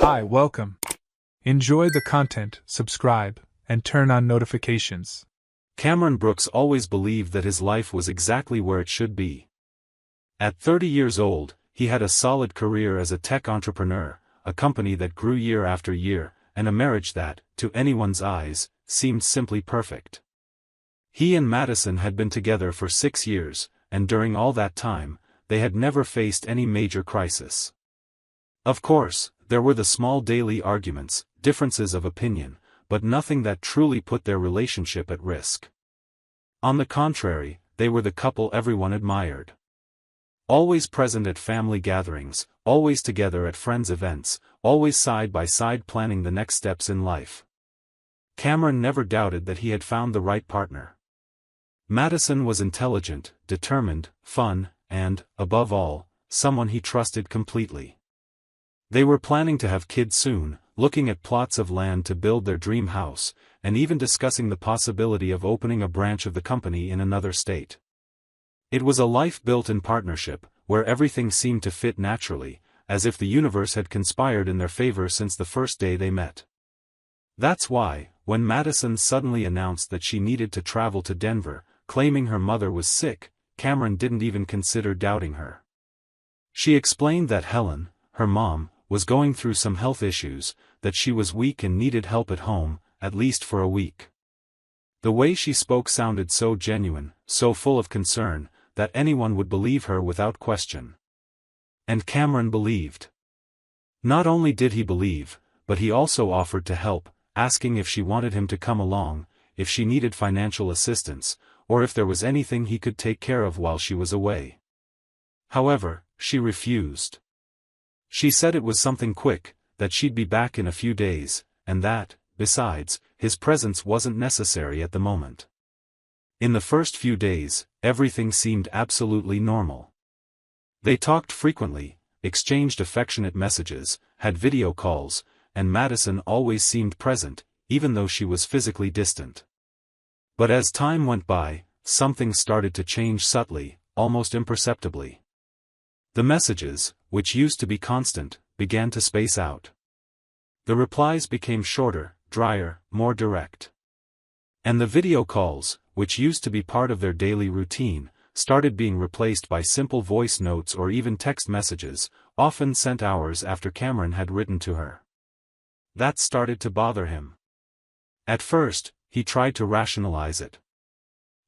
Hi, welcome. Enjoy the content, subscribe, and turn on notifications. Cameron Brooks always believed that his life was exactly where it should be. At 30 years old, he had a solid career as a tech entrepreneur, a company that grew year after year, and a marriage that, to anyone's eyes, seemed simply perfect. He and Madison had been together for 6 years, and during all that time, they had never faced any major crisis. Of course, there were the small daily arguments, differences of opinion, but nothing that truly put their relationship at risk. On the contrary, they were the couple everyone admired. Always present at family gatherings, always together at friends' events, always side by side planning the next steps in life. Cameron never doubted that he had found the right partner. Madison was intelligent, determined, fun, and, above all, someone he trusted completely. They were planning to have kids soon, looking at plots of land to build their dream house, and even discussing the possibility of opening a branch of the company in another state. It was a life built in partnership, where everything seemed to fit naturally, as if the universe had conspired in their favor since the first day they met. That's why, when Madison suddenly announced that she needed to travel to Denver, claiming her mother was sick, Cameron didn't even consider doubting her. She explained that Helen, her mom, was going through some health issues, that she was weak and needed help at home, at least for a week. The way she spoke sounded so genuine, so full of concern, that anyone would believe her without question. And Cameron believed. Not only did he believe, but he also offered to help, asking if she wanted him to come along, if she needed financial assistance, or if there was anything he could take care of while she was away. However, she refused. She said it was something quick, that she'd be back in a few days, and that, besides, his presence wasn't necessary at the moment. In the first few days, everything seemed absolutely normal. They talked frequently, exchanged affectionate messages, had video calls, and Madison always seemed present, even though she was physically distant. But as time went by, something started to change subtly, almost imperceptibly. The messages, which used to be constant, began to space out. The replies became shorter, drier, more direct. And the video calls, which used to be part of their daily routine, started being replaced by simple voice notes or even text messages, often sent hours after Cameron had written to her. That started to bother him. At first, he tried to rationalize it.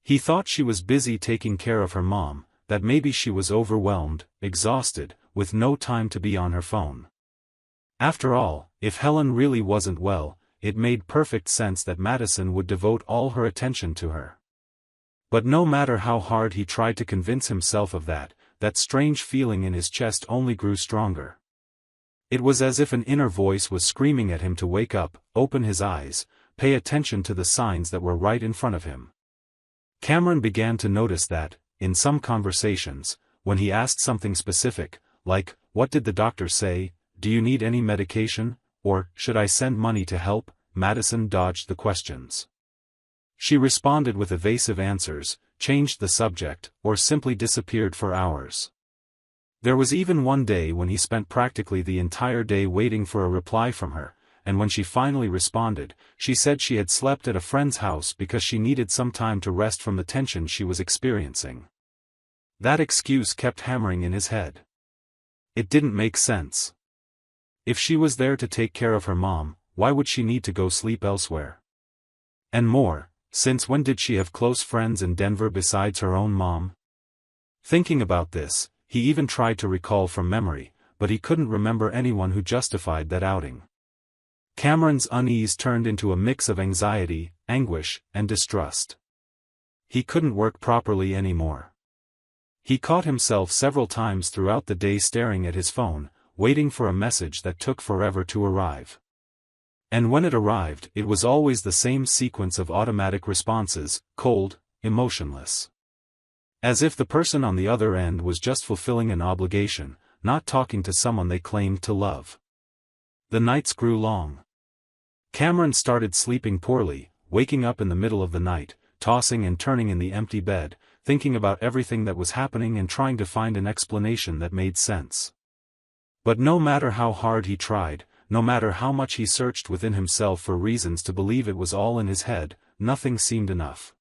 He thought she was busy taking care of her mom, that maybe she was overwhelmed, exhausted, with no time to be on her phone. After all, if Helen really wasn't well, it made perfect sense that Madison would devote all her attention to her. But no matter how hard he tried to convince himself of that, that strange feeling in his chest only grew stronger. It was as if an inner voice was screaming at him to wake up, open his eyes, pay attention to the signs that were right in front of him. Cameron began to notice that, in some conversations, when he asked something specific, like, "What did the doctor say? Do you need any medication?" or "Should I send money to help?" Madison dodged the questions. She responded with evasive answers, changed the subject, or simply disappeared for hours. There was even one day when he spent practically the entire day waiting for a reply from her, and when she finally responded, she said she had slept at a friend's house because she needed some time to rest from the tension she was experiencing. That excuse kept hammering in his head. It didn't make sense. If she was there to take care of her mom, why would she need to go sleep elsewhere? And more, since when did she have close friends in Denver besides her own mom? Thinking about this, he even tried to recall from memory, but he couldn't remember anyone who justified that outing. Cameron's unease turned into a mix of anxiety, anguish, and distrust. He couldn't work properly anymore. He caught himself several times throughout the day staring at his phone, waiting for a message that took forever to arrive. And when it arrived, it was always the same sequence of automatic responses, cold, emotionless. As if the person on the other end was just fulfilling an obligation, not talking to someone they claimed to love. The nights grew long. Cameron started sleeping poorly, waking up in the middle of the night, tossing and turning in the empty bed, thinking about everything that was happening and trying to find an explanation that made sense. But no matter how hard he tried, no matter how much he searched within himself for reasons to believe it was all in his head, nothing seemed enough.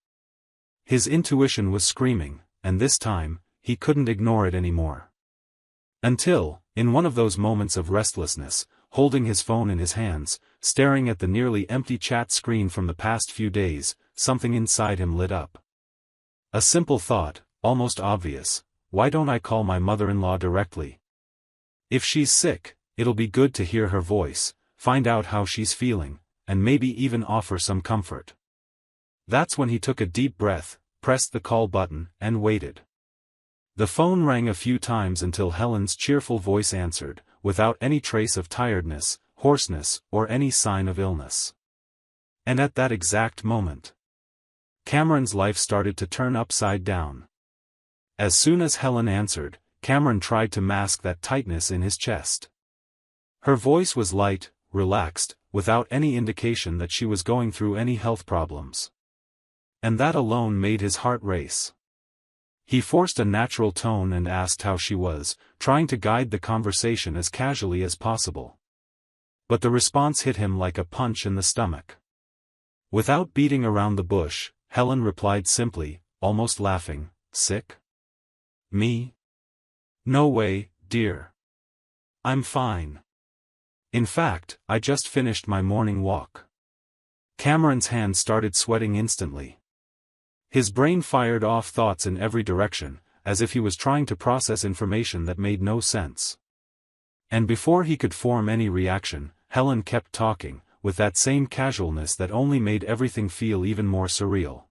His intuition was screaming, and this time, he couldn't ignore it anymore. Until, in one of those moments of restlessness, holding his phone in his hands, staring at the nearly empty chat screen from the past few days, something inside him lit up. A simple thought, almost obvious: why don't I call my mother-in-law directly? If she's sick, it'll be good to hear her voice, find out how she's feeling, and maybe even offer some comfort. That's when he took a deep breath, pressed the call button, and waited. The phone rang a few times until Helen's cheerful voice answered, without any trace of tiredness, hoarseness, or any sign of illness. And at that exact moment, Cameron's life started to turn upside down. As soon as Helen answered, Cameron tried to mask that tightness in his chest. Her voice was light, relaxed, without any indication that she was going through any health problems. And that alone made his heart race. He forced a natural tone and asked how she was, trying to guide the conversation as casually as possible. But the response hit him like a punch in the stomach. Without beating around the bush, Helen replied simply, almost laughing, "Sick? Me? No way, dear. I'm fine. In fact, I just finished my morning walk." Cameron's hands started sweating instantly. His brain fired off thoughts in every direction, as if he was trying to process information that made no sense. And before he could form any reaction, Helen kept talking, with that same casualness that only made everything feel even more surreal.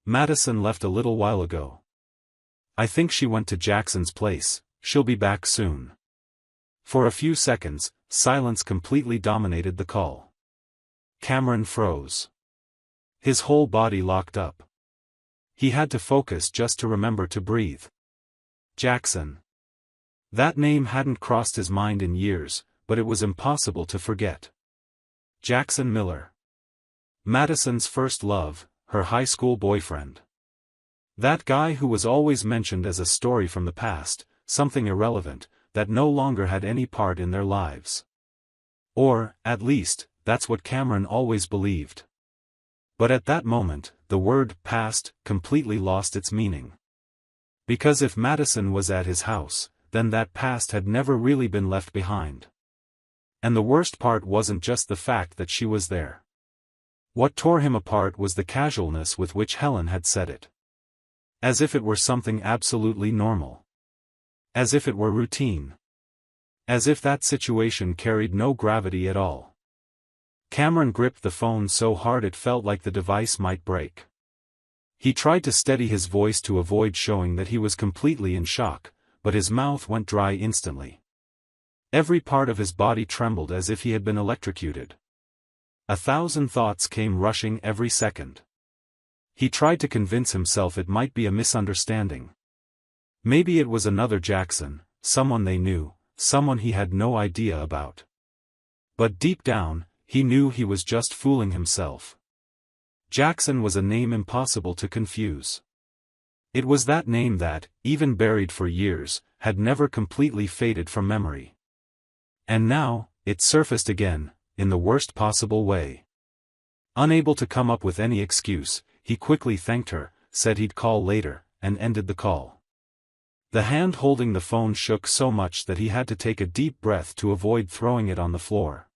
"Madison left a little while ago. I think she went to Jackson's place. She'll be back soon." For a few seconds, silence completely dominated the call. Cameron froze. His whole body locked up. He had to focus just to remember to breathe. Jackson. That name hadn't crossed his mind in years, but it was impossible to forget. Jackson Miller. Madison's first love, her high school boyfriend. That guy who was always mentioned as a story from the past, something irrelevant, that no longer had any part in their lives. Or, at least, that's what Cameron always believed. But at that moment, the word "past" completely lost its meaning. Because if Madison was at his house, then that past had never really been left behind. And the worst part wasn't just the fact that she was there. What tore him apart was the casualness with which Helen had said it. As if it were something absolutely normal. As if it were routine. As if that situation carried no gravity at all. Cameron gripped the phone so hard it felt like the device might break. He tried to steady his voice to avoid showing that he was completely in shock, but his mouth went dry instantly. Every part of his body trembled as if he had been electrocuted. 1,000 thoughts came rushing every second. He tried to convince himself it might be a misunderstanding. Maybe it was another Jackson, someone they knew, someone he had no idea about. But deep down, he knew he was just fooling himself. Jackson was a name impossible to confuse. It was that name that, even buried for years, had never completely faded from memory. And now, it surfaced again, in the worst possible way. Unable to come up with any excuse, he quickly thanked her, said he'd call later, and ended the call. The hand holding the phone shook so much that he had to take a deep breath to avoid throwing it on the floor.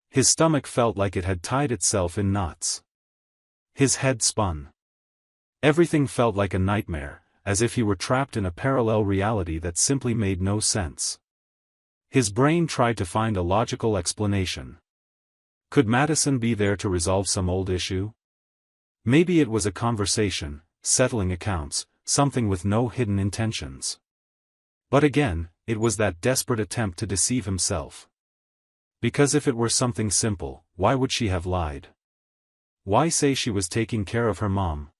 His stomach felt like it had tied itself in knots. His head spun. Everything felt like a nightmare, as if he were trapped in a parallel reality that simply made no sense. His brain tried to find a logical explanation. Could Madison be there to resolve some old issue? Maybe it was a conversation, settling accounts, something with no hidden intentions. But again, it was that desperate attempt to deceive himself. Because if it were something simple, why would she have lied? Why say she was taking care of her mom?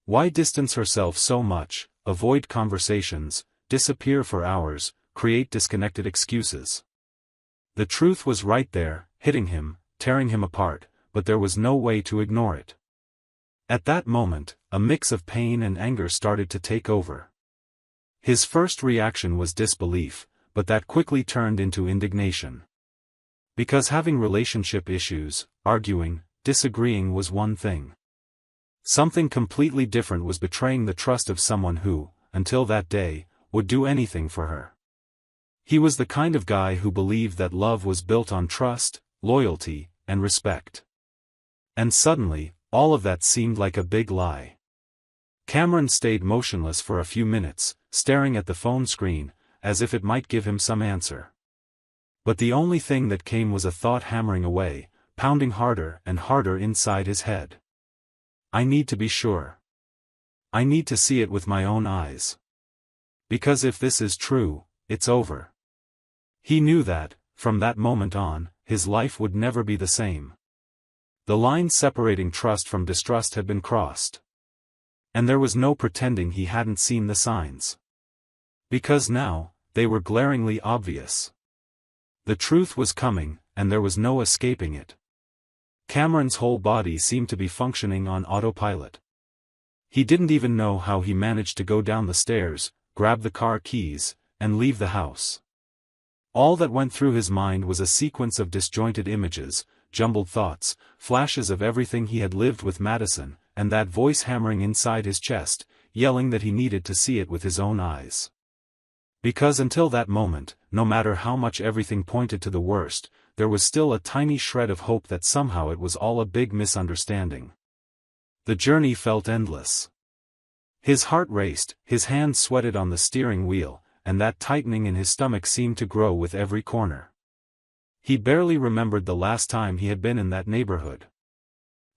Why distance herself so much, avoid conversations, disappear for hours, create disconnected excuses? The truth was right there, hitting him, tearing him apart, but there was no way to ignore it. At that moment, a mix of pain and anger started to take over. His first reaction was disbelief, but that quickly turned into indignation. Because having relationship issues, arguing, disagreeing was one thing. Something completely different was betraying the trust of someone who, until that day, would do anything for her. He was the kind of guy who believed that love was built on trust, loyalty, and respect. And suddenly, all of that seemed like a big lie. Cameron stayed motionless for a few minutes, staring at the phone screen, as if it might give him some answer. But the only thing that came was a thought hammering away, pounding harder and harder inside his head. I need to be sure. I need to see it with my own eyes. Because if this is true, it's over. He knew that, from that moment on, his life would never be the same. The line separating trust from distrust had been crossed. And there was no pretending he hadn't seen the signs. Because now, they were glaringly obvious. The truth was coming, and there was no escaping it. Cameron's whole body seemed to be functioning on autopilot. He didn't even know how he managed to go down the stairs, grab the car keys, and leave the house. All that went through his mind was a sequence of disjointed images, jumbled thoughts, flashes of everything he had lived with Madison, and that voice hammering inside his chest, yelling that he needed to see it with his own eyes. Because until that moment, no matter how much everything pointed to the worst, there was still a tiny shred of hope that somehow it was all a big misunderstanding. The journey felt endless. His heart raced, his hands sweated on the steering wheel, and that tightening in his stomach seemed to grow with every corner. He barely remembered the last time he had been in that neighborhood.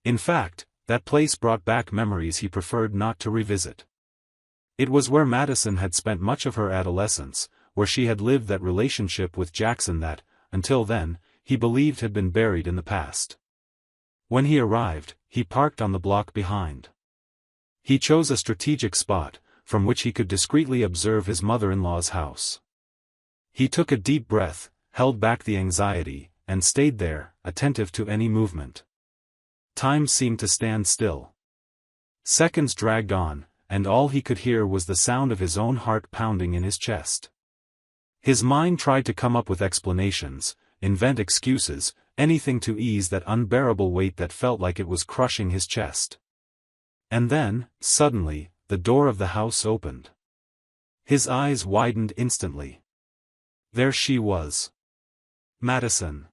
In fact, that place brought back memories he preferred not to revisit. It was where Madison had spent much of her adolescence, where she had lived that relationship with Jackson that, until then, he believed had been buried in the past. When he arrived, he parked on the block behind. He chose a strategic spot, from which he could discreetly observe his mother-in-law's house. He took a deep breath, held back the anxiety, and stayed there, attentive to any movement. Time seemed to stand still. Seconds dragged on, and all he could hear was the sound of his own heart pounding in his chest. His mind tried to come up with explanations, invent excuses, anything to ease that unbearable weight that felt like it was crushing his chest. And then, suddenly, the door of the house opened. His eyes widened instantly. There she was. Madison.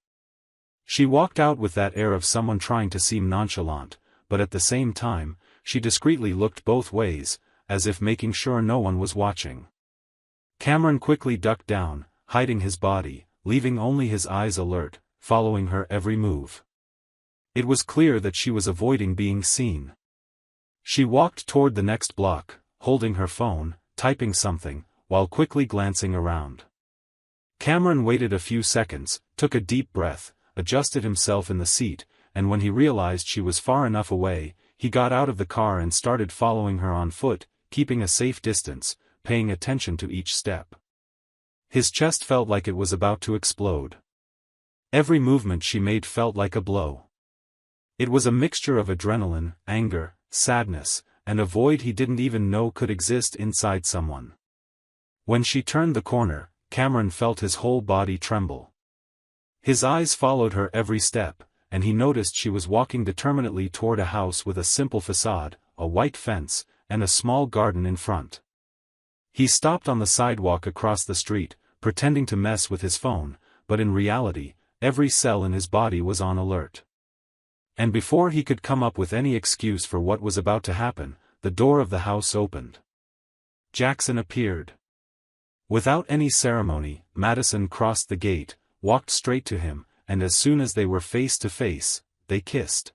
She walked out with that air of someone trying to seem nonchalant, but at the same time, she discreetly looked both ways, as if making sure no one was watching. Cameron quickly ducked down, hiding his body, leaving only his eyes alert, following her every move. It was clear that she was avoiding being seen. She walked toward the next block, holding her phone, typing something, while quickly glancing around. Cameron waited a few seconds, took a deep breath, adjusted himself in the seat, and when he realized she was far enough away, he got out of the car and started following her on foot, keeping a safe distance, paying attention to each step. His chest felt like it was about to explode. Every movement she made felt like a blow. It was a mixture of adrenaline, anger, sadness, and a void he didn't even know could exist inside someone. When she turned the corner, Cameron felt his whole body tremble. His eyes followed her every step, and he noticed she was walking determinedly toward a house with a simple facade, a white fence, and a small garden in front. He stopped on the sidewalk across the street, pretending to mess with his phone, but in reality, every cell in his body was on alert. And before he could come up with any excuse for what was about to happen, the door of the house opened. Jackson appeared. Without any ceremony, Madison crossed the gate, walked straight to him, and as soon as they were face to face, they kissed.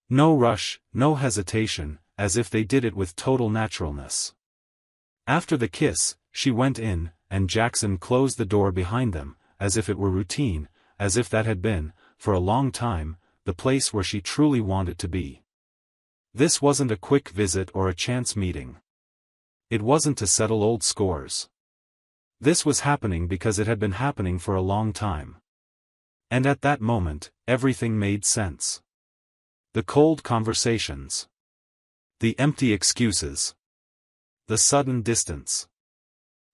No rush, no hesitation, as if they did it with total naturalness. After the kiss, she went in, and Jackson closed the door behind them, as if it were routine, as if that had been, for a long time, the place where she truly wanted to be. This wasn't a quick visit or a chance meeting. It wasn't to settle old scores. This was happening because it had been happening for a long time. And at that moment, everything made sense. The cold conversations. The empty excuses. The sudden distance.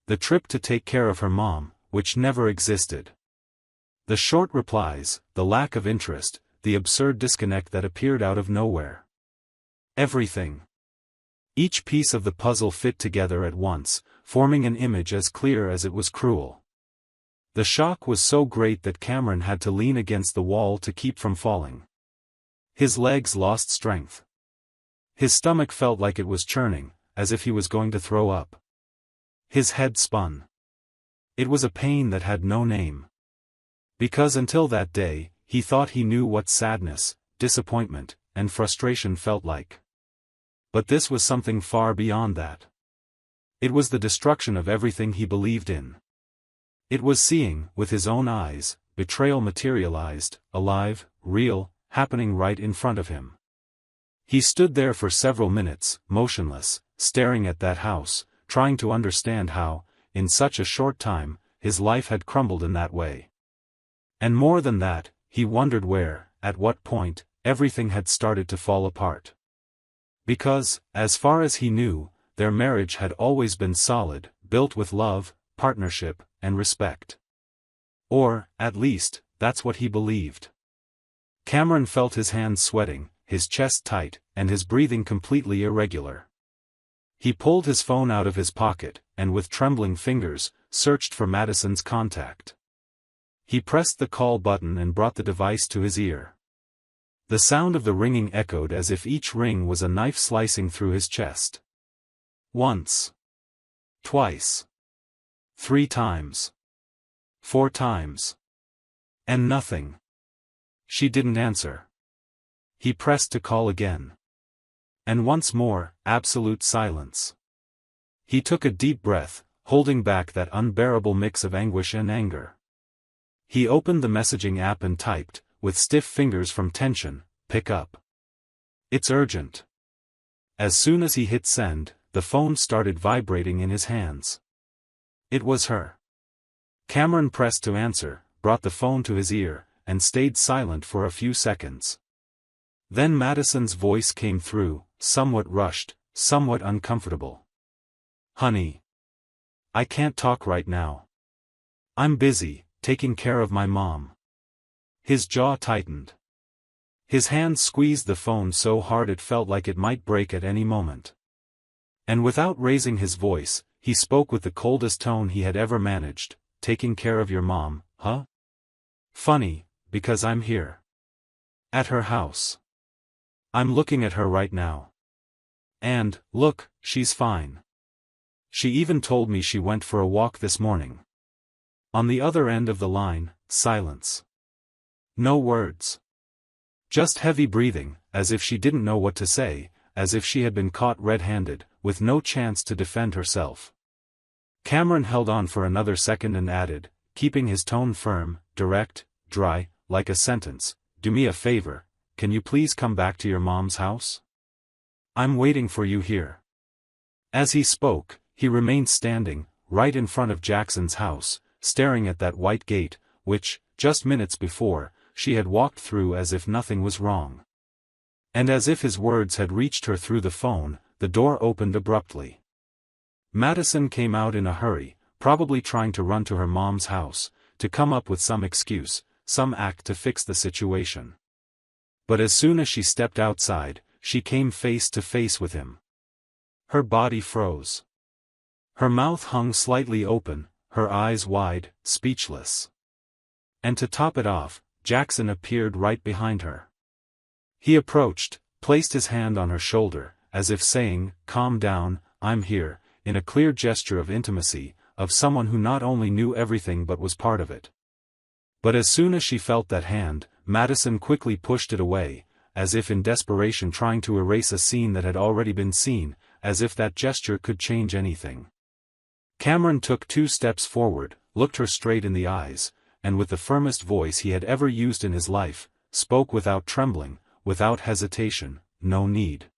The trip to take care of her mom, which never existed. The short replies, the lack of interest, the absurd disconnect that appeared out of nowhere. Everything. Each piece of the puzzle fit together at once, forming an image as clear as it was cruel. The shock was so great that Cameron had to lean against the wall to keep from falling. His legs lost strength. His stomach felt like it was churning, as if he was going to throw up. His head spun. It was a pain that had no name. Because until that day, he thought he knew what sadness, disappointment, and frustration felt like. But this was something far beyond that. It was the destruction of everything he believed in. It was seeing, with his own eyes, betrayal materialized, alive, real, happening right in front of him. He stood there for several minutes, motionless, staring at that house, trying to understand how, in such a short time, his life had crumbled in that way. And more than that, he wondered where, at what point, everything had started to fall apart. Because, as far as he knew, their marriage had always been solid, built with love, partnership, and respect. Or, at least, that's what he believed. Cameron felt his hands sweating, his chest tight, and his breathing completely irregular. He pulled his phone out of his pocket, and with trembling fingers, searched for Madison's contact. He pressed the call button and brought the device to his ear. The sound of the ringing echoed as if each ring was a knife slicing through his chest. Once. Twice. 3 times. 4 times. And nothing. She didn't answer. He pressed to call again. And once more, absolute silence. He took a deep breath, holding back that unbearable mix of anguish and anger. He opened the messaging app and typed, with stiff fingers from tension, "Pick up. It's urgent." As soon as he hit send, the phone started vibrating in his hands. It was her. Cameron pressed to answer, brought the phone to his ear, and stayed silent for a few seconds. Then Madison's voice came through, somewhat rushed, somewhat uncomfortable. "Honey. I can't talk right now. I'm busy, taking care of my mom." His jaw tightened. His hand squeezed the phone so hard it felt like it might break at any moment. And without raising his voice, he spoke with the coldest tone he had ever managed. "Taking care of your mom, huh? Funny, because I'm here. At her house. I'm looking at her right now. And, look, she's fine. She even told me she went for a walk this morning." On the other end of the line, silence. No words. Just heavy breathing, as if she didn't know what to say, as if she had been caught red-handed, with no chance to defend herself. Cameron held on for another second and added, keeping his tone firm, direct, dry, like a sentence, "Do me a favor, can you please come back to your mom's house? I'm waiting for you here." As he spoke, he remained standing, right in front of Jackson's house, staring at that white gate, which, just minutes before, she had walked through as if nothing was wrong. And as if his words had reached her through the phone, the door opened abruptly. Madison came out in a hurry, probably trying to run to her mom's house, to come up with some excuse, some act to fix the situation. But as soon as she stepped outside, she came face to face with him. Her body froze. Her mouth hung slightly open, her eyes wide, speechless. And to top it off, Jackson appeared right behind her. He approached, placed his hand on her shoulder, as if saying, "Calm down, I'm here," in a clear gesture of intimacy, of someone who not only knew everything but was part of it. But as soon as she felt that hand, Madison quickly pushed it away, as if in desperation trying to erase a scene that had already been seen, as if that gesture could change anything. Cameron took 2 steps forward, looked her straight in the eyes, and with the firmest voice he had ever used in his life, spoke without trembling, without hesitation, "No need.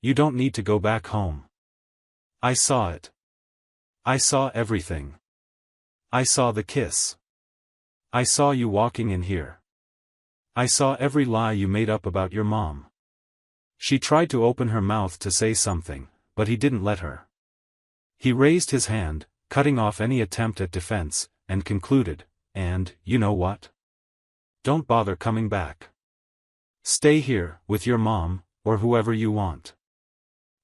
You don't need to go back home. I saw it. I saw everything. I saw the kiss. I saw you walking in here. I saw every lie you made up about your mom." She tried to open her mouth to say something, but he didn't let her. He raised his hand, cutting off any attempt at defense, and concluded, and, you know what? Don't bother coming back. Stay here, with your mom, or whoever you want.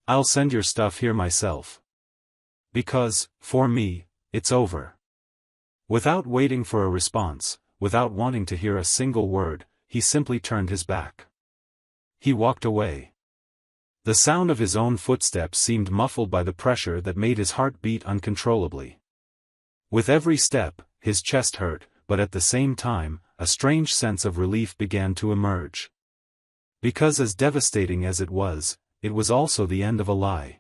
I'll send your stuff here myself. Because, for me, it's over. Without waiting for a response, without wanting to hear a single word, he simply turned his back. He walked away. The sound of his own footsteps seemed muffled by the pressure that made his heart beat uncontrollably. With every step, his chest hurt, but at the same time, a strange sense of relief began to emerge. Because as devastating as it was also the end of a lie.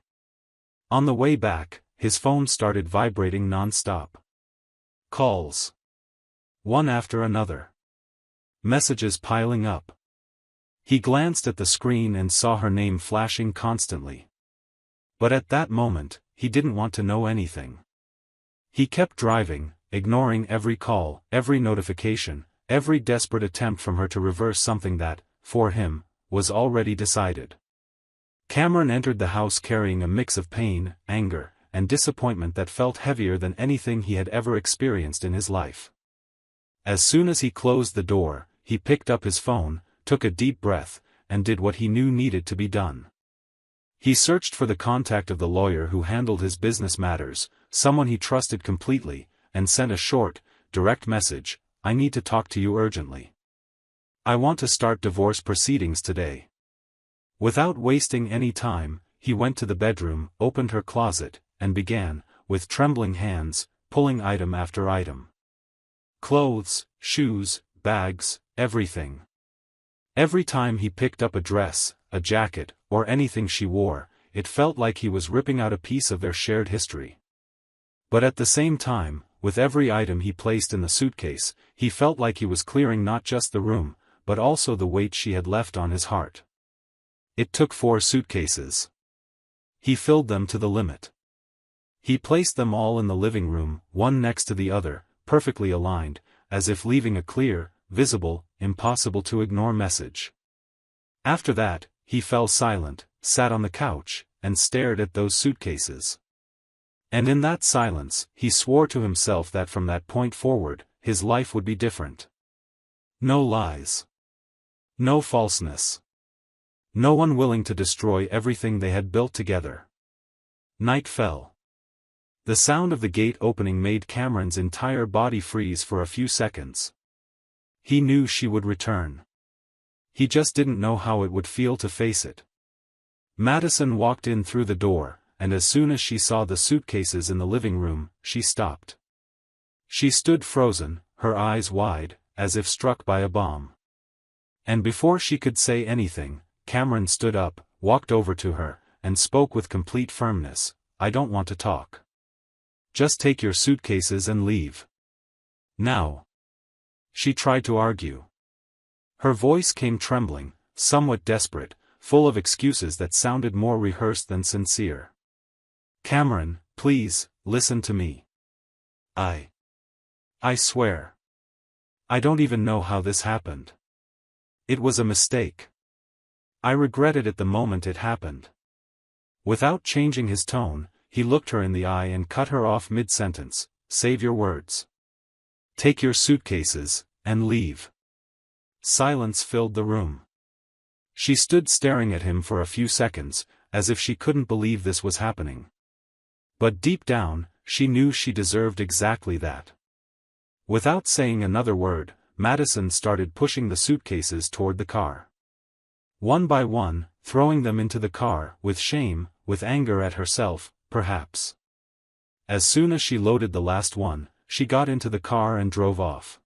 On the way back, his phone started vibrating non-stop. Calls. One after another. Messages piling up. He glanced at the screen and saw her name flashing constantly. But at that moment, he didn't want to know anything. He kept driving, ignoring every call, every notification, every desperate attempt from her to reverse something that, for him, was already decided. Cameron entered the house carrying a mix of pain, anger, and disappointment that felt heavier than anything he had ever experienced in his life. As soon as he closed the door, he picked up his phone, took a deep breath, and did what he knew needed to be done. He searched for the contact of the lawyer who handled his business matters, someone he trusted completely, and sent a short, direct message, "I need to talk to you urgently. I want to start divorce proceedings today." Without wasting any time, he went to the bedroom, opened her closet, and began, with trembling hands, pulling item after item. Clothes, shoes, bags, everything. Every time he picked up a dress, a jacket, or anything she wore, it felt like he was ripping out a piece of their shared history. But at the same time, with every item he placed in the suitcase, he felt like he was clearing not just the room, but also the weight she had left on his heart. It took 4 suitcases. He filled them to the limit. He placed them all in the living room, one next to the other, perfectly aligned, as if leaving a clear, visible, impossible-to-ignore message. After that, he fell silent, sat on the couch, and stared at those suitcases. And in that silence, he swore to himself that from that point forward, his life would be different. No lies. No falseness. No one willing to destroy everything they had built together. Night fell. The sound of the gate opening made Cameron's entire body freeze for a few seconds. He knew she would return. He just didn't know how it would feel to face it. Madison walked in through the door, and as soon as she saw the suitcases in the living room, she stopped. She stood frozen, her eyes wide, as if struck by a bomb. And before she could say anything, Cameron stood up, walked over to her, and spoke with complete firmness, "I don't want to talk. Just take your suitcases and leave. Now." She tried to argue. Her voice came trembling, somewhat desperate, full of excuses that sounded more rehearsed than sincere. "Cameron, please, listen to me. I swear. I don't even know how this happened. It was a mistake. I regretted it the moment it happened." Without changing his tone, he looked her in the eye and cut her off mid-sentence, "Save your words. Take your suitcases, and leave." Silence filled the room. She stood staring at him for a few seconds, as if she couldn't believe this was happening. But deep down, she knew she deserved exactly that. Without saying another word, Madison started pushing the suitcases toward the car. One by one, throwing them into the car, with shame, with anger at herself, perhaps. As soon as she loaded the last one, she got into the car and drove off.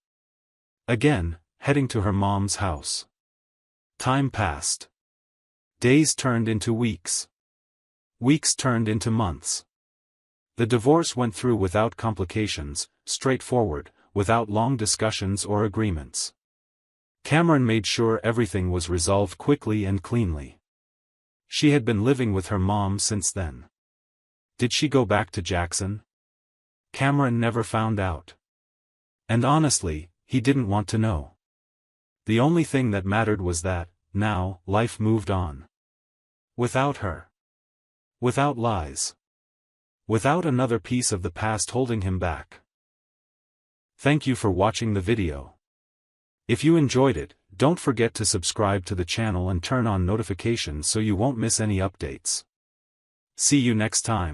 Again, heading to her mom's house. Time passed. Days turned into weeks. Weeks turned into months. The divorce went through without complications, straightforward, without long discussions or agreements. Cameron made sure everything was resolved quickly and cleanly. She had been living with her mom since then. Did she go back to Jackson? Cameron never found out. And honestly, he didn't want to know. The only thing that mattered was that, now, life moved on. Without her. Without lies. Without another piece of the past holding him back. Thank you for watching the video. If you enjoyed it, don't forget to subscribe to the channel and turn on notifications so you won't miss any updates. See you next time.